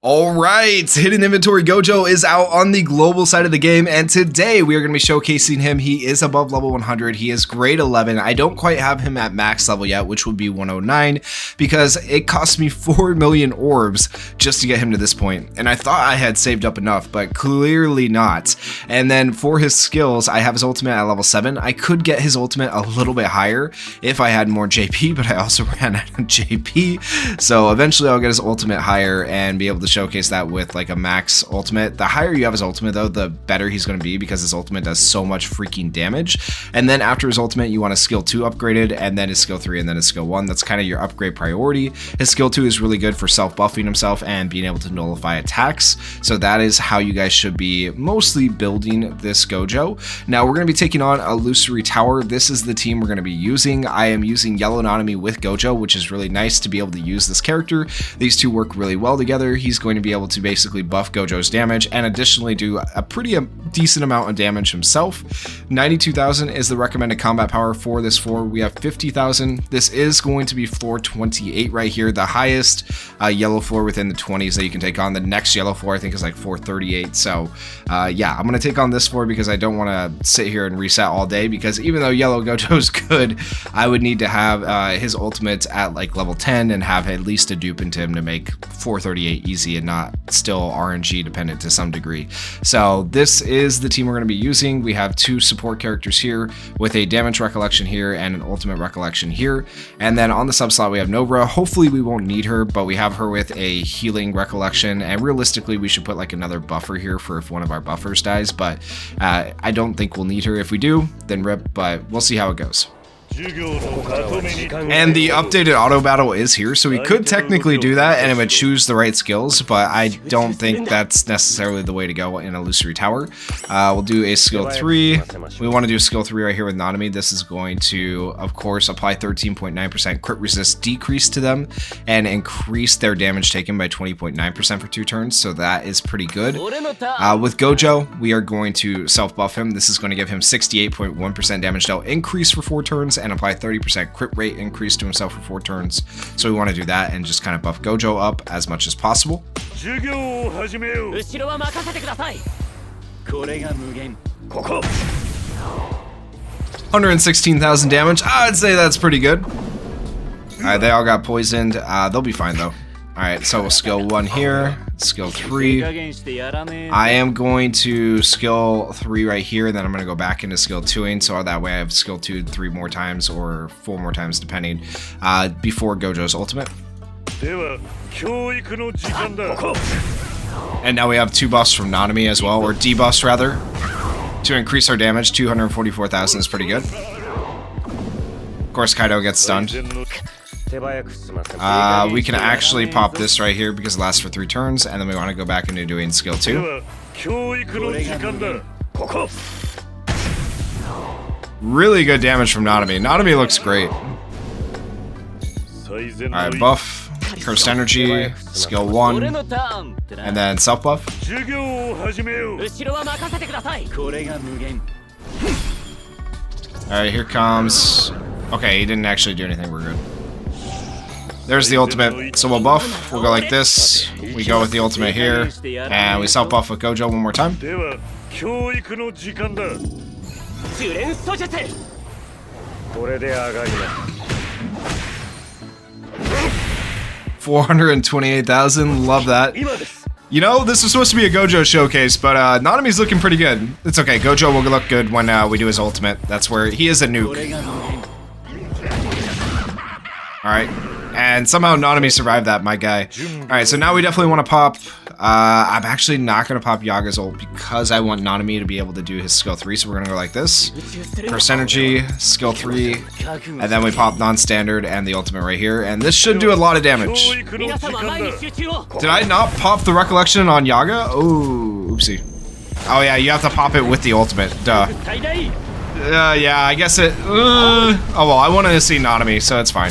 Alright, Hidden Inventory Gojo is out on the global side of the game, and today we are going to be showcasing him. He is above level 100, he is grade 11. I don't quite have him at max level yet, which would be 109, because it cost me 4 million orbs just to get him to this point, and I thought I had saved up enough, but clearly not. And then for his skills, I have his ultimate at level 7. I could get his ultimate a little bit higher if I had more JP, but I also ran out of JP, so eventually I'll get his ultimate higher and be able to showcase that with like a max ultimate. The higher you have his ultimate though, the better he's going to be, because his ultimate does so much freaking damage. And then after his ultimate, you want his skill 2 upgraded, and then his skill 3, and then his skill 1. That's kind of your upgrade priority. His skill 2 is really good for self-buffing himself and being able to nullify attacks. So that is how you guys should be mostly building this Gojo. Now we're going to be taking on Illusory Tower. This is the team we're going to be using. I am using Yellow Nanami with Gojo, which is really nice to be able to use this character. These two work really well together. He's going to be able to basically buff Gojo's damage and additionally do a pretty decent amount of damage himself. 92,000 is the recommended combat power for this floor. We have 50,000. This is going to be floor 28 right here, the highest yellow floor within the 20s that you can take on. The next yellow floor I think is like 438. So yeah, I'm going to take on this floor because I don't want to sit here and reset all day, because even though yellow Gojo is good, I would need to have his ultimates at like level 10 and have at least a dupe into him to make 438 easy and not still RNG dependent to some degree. So this is the team we're going to be using. We have 2 support characters here with a damage recollection here and an ultimate recollection here. And then on the sub slot we have Nobra. Hopefully we won't need her, but we have her with a healing recollection, and realistically we should put like another buffer here for if one of our buffers dies, but I don't think we'll need her. If we do, then rip, but we'll see how it goes. And the updated auto battle is here, so we could technically do that and it would choose the right skills, but I don't think that's necessarily the way to go in Illusory Tower. We'll do a skill 3. We want to do skill 3 right here with Nanami. This is going to, of course, apply 13.9% crit resist decrease to them and increase their damage taken by 20.9% for 2 turns, so that is pretty good. With Gojo, we are going to self-buff him. This is going to give him 68.1% damage dealt increase for 4 turns and apply 30% crit rate increase to himself for 4 turns. So we want to do that and just kind of buff Gojo up as much as possible. 116,000 damage. I'd say that's pretty good. Alright, they all got poisoned. They'll be fine though. Alright, so we'll skill 1 here, skill 3. I am going to skill 3 right here, and then I'm going to go back into skill 2ing, so that way I have skill 2 3 more times or 4 more times depending, before Gojo's ultimate. And now we have 2 buffs from Nanami as well, or debuffs rather, to increase our damage. 244,000 is pretty good. Of course Kaido gets stunned. We can actually pop this right here because it lasts for 3 turns, and then we want to go back into doing skill 2. Really good damage from Nanami. Nanami looks great. Alright, buff, cursed energy, skill 1, and then self buff. Alright, here comes... Okay, he didn't actually do anything, we're good. There's the ultimate, so we'll buff, we'll go like this, we go with the ultimate here, and we self-buff with Gojo one more time. 428,000, love that. You know, this was supposed to be a Gojo showcase, but Nanami's looking pretty good. It's okay, Gojo will look good when we do his ultimate. That's where he is a nuke. Alright. And somehow Nanami survived that, my guy. Alright, so now we definitely want to pop... I'm actually not going to pop Yaga's ult because I want Nanami to be able to do his skill 3, so we're going to go like this. First energy, skill 3, and then we pop non-standard and the ultimate right here, and this should do a lot of damage. Did I not pop the recollection on Yaga? Oh, oopsie. Oh yeah, you have to pop it with the ultimate, duh. Yeah, I guess it... oh well, I wanted to see Nanami, so it's fine.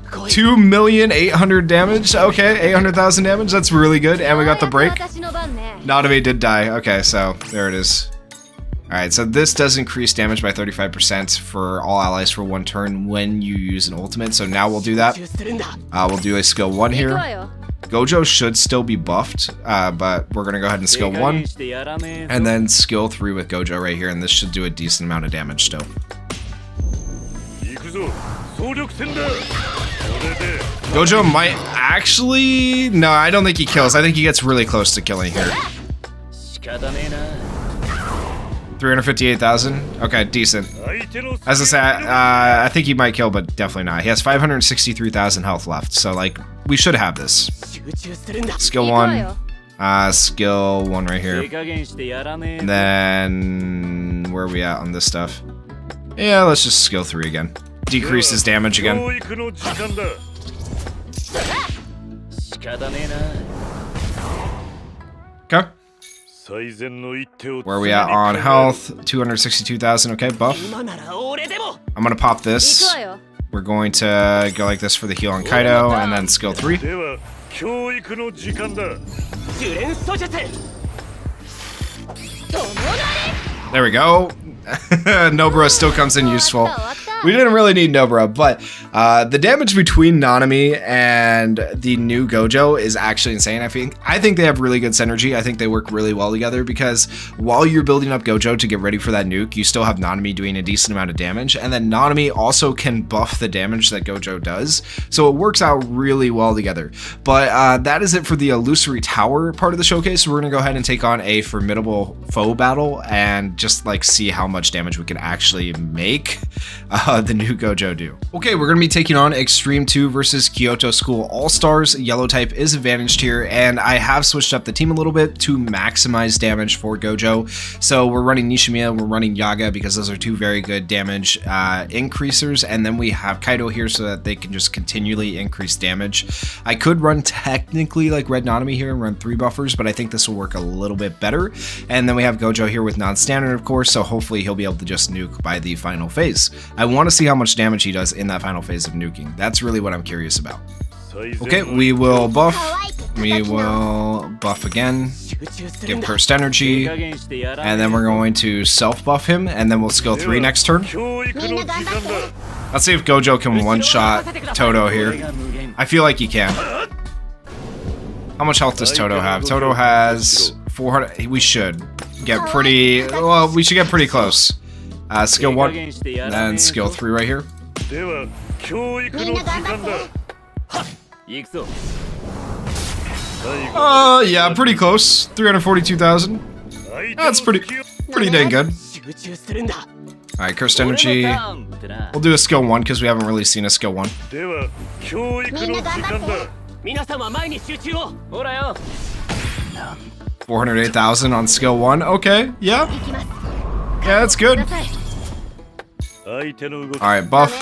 2,800,000 damage. Okay, 800,000 damage. That's really good. And we got the break. Nanami did die. Okay, so there it is. Alright, so this does increase damage by 35% for all allies for 1 turn when you use an ultimate. So now we'll do that. We'll do a skill 1 here. Gojo should still be buffed, but we're gonna go ahead and skill 1, and then skill 3 with Gojo right here, and this should do a decent amount of damage still. Gojo might actually... No, I don't think he kills. I think he gets really close to killing here. 358,000? Okay, decent. As I say, I think he might kill, but definitely not. He has 563,000 health left, so like, we should have this. Skill 1. Skill 1 right here. And then, where are we at on this stuff? Yeah, let's just skill 3 again. Decrease his damage again. Okay. Where are we at on health? 262,000. Okay, buff. I'm gonna pop this. We're going to go like this for the heal on Kaido, and then skill 3. There we go. Nobara still comes in useful. We didn't really need Nobara, but the damage between Nanami and the new Gojo is actually insane. I think they have really good synergy. I think they work really well together because while you're building up Gojo to get ready for that nuke, you still have Nanami doing a decent amount of damage, and then Nanami also can buff the damage that Gojo does, so it works out really well together. But that is it for the Illusory Tower part of the showcase. We're gonna go ahead and take on a formidable foe battle and just like see how much damage we can actually make the new Gojo do. Okay, we're gonna be taking on Extreme 2 versus Kyoto School All-Stars. Yellow type is advantaged here, and I have switched up the team a little bit to maximize damage for Gojo. So we're running Nishimiya, we're running Yaga because those are two very good damage increasers, and then we have Kaido here so that they can just continually increase damage. I could run technically like Red Nanami here and run 3 buffers, but I think this will work a little bit better. And then we have Gojo here with non-standard, of course, so hopefully he'll be able to just nuke by the final phase. I want to see how much damage he does in that final phase of nuking. That's really what I'm curious about. Okay, we will buff. We will buff again. Give Cursed Energy. And then we're going to self-buff him, and then we'll skill 3 next turn. Let's see if Gojo can one-shot Todo here. I feel like he can. How much health does Todo have? Todo has 400. We should get pretty... Well, we should get pretty close. Skill 1, and then skill 3 right here. Yeah, pretty close. 342,000. That's pretty dang good. Alright, Cursed Energy. We'll do a skill 1 because we haven't really seen a skill 1. 408,000 on skill 1. Okay, yeah. Yeah, that's good. Alright, buff.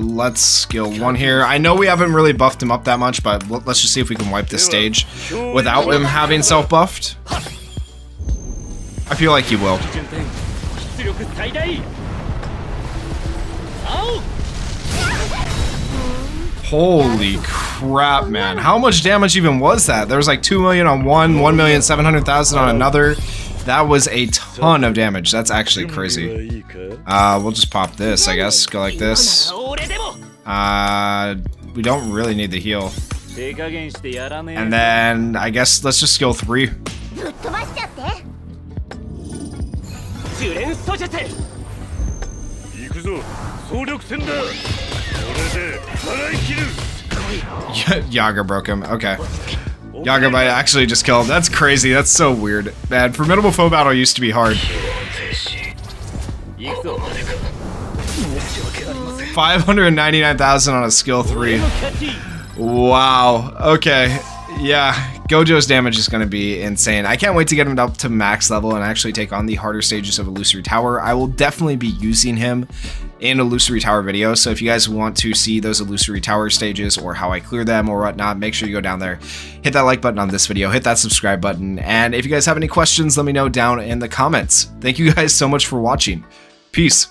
Let's skill 1 here. I know we haven't really buffed him up that much, but let's just see if we can wipe this stage without him having self-buffed. I feel like he will. Holy crap, man. How much damage even was that? There was like 2 million on one, 1,700,000 on another. That was a ton of damage. That's actually crazy. We'll just pop this, I guess. Go like this. We don't really need the heal. And then, I guess, let's just skill 3. Yaga broke him. Okay. Yaga might actually just kill him. That's crazy. That's so weird. Man, Formidable Foe Battle used to be hard. 599,000 on a skill 3. Wow. Okay. Yeah. Gojo's damage is going to be insane. I can't wait to get him up to max level and actually take on the harder stages of Illusory Tower. I will definitely be using him in Illusory Tower videos, so if you guys want to see those Illusory Tower stages or how I clear them or whatnot, make sure you go down there, hit that like button on this video, hit that subscribe button, and if you guys have any questions, let me know down in the comments. Thank you guys so much for watching. Peace.